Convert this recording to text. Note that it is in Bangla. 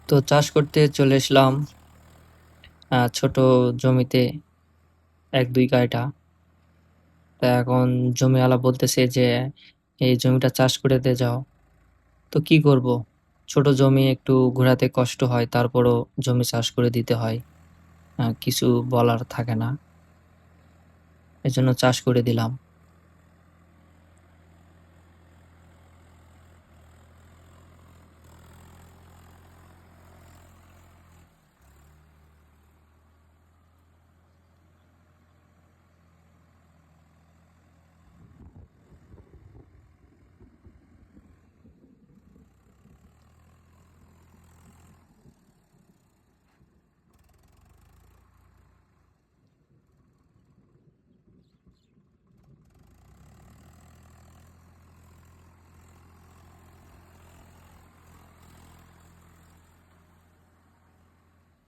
তো চাষ করতে চলে এসলাম ছোট জমিতে ১-২ কাঠা। তা এখন জমিওয়ালা বলতেছে যে, "এই জমিটা চাষ করে দে যাও।" তো কি করব? ছোট জমি একটু ঘোরাতে কষ্ট হয়, তারপরও জমি চাষ করে দিতে হয়। কিছু বলার থাকে না। এজন্য চাষ করে দিলাম।